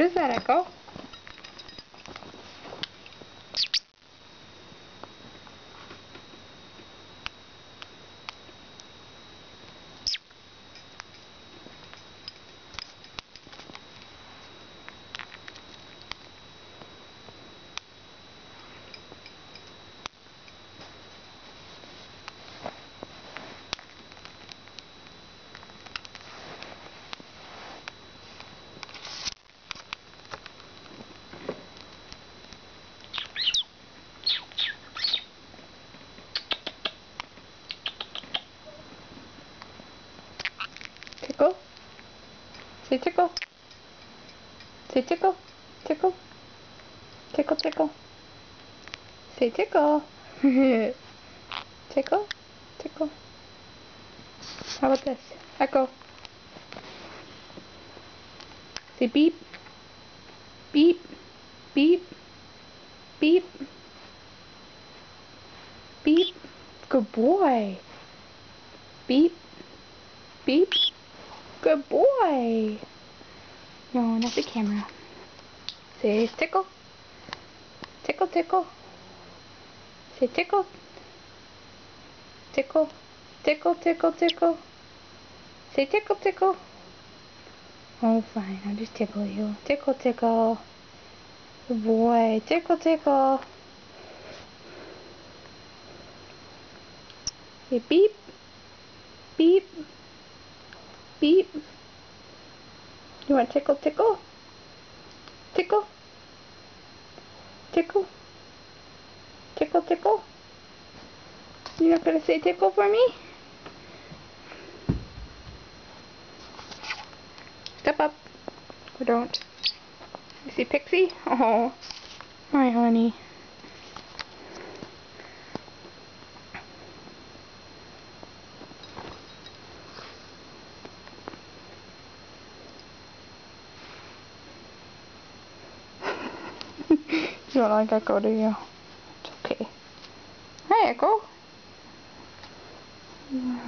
is that, Echo? Tickle? Say tickle. Say tickle. Tickle. Tickle, tickle. Say tickle. Tickle. Tickle. How about this? Echo. Say beep. Beep. Beep. Beep. Beep. Good boy. Beep. Beep. Good boy. No, not the camera. Say tickle. Tickle, tickle. Say tickle. Tickle. Tickle, tickle, tickle. Say tickle, tickle. Oh, fine. I'll just tickle you. Tickle, tickle. Good boy. Tickle, tickle. Say beep. Beep. Beep. You want tickle, tickle? Tickle. Tickle. Tickle, tickle. You're not going to say tickle for me? Step up. Or don't. You see Pixie? Oh, my honey. You don't like Echo, do you? It's okay. Hi, Echo.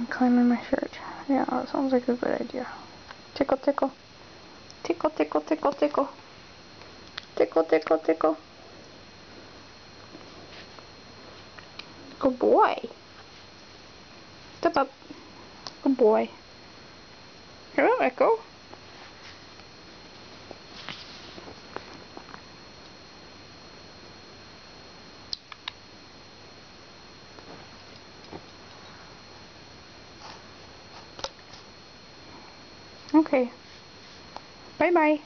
Climbing my shirt. Yeah, that sounds like a good idea. Tickle, tickle. Tickle, tickle, tickle, tickle. Tickle, tickle, tickle. Good boy. Step up. Good boy. Hello, Echo. Okay. Bye-bye.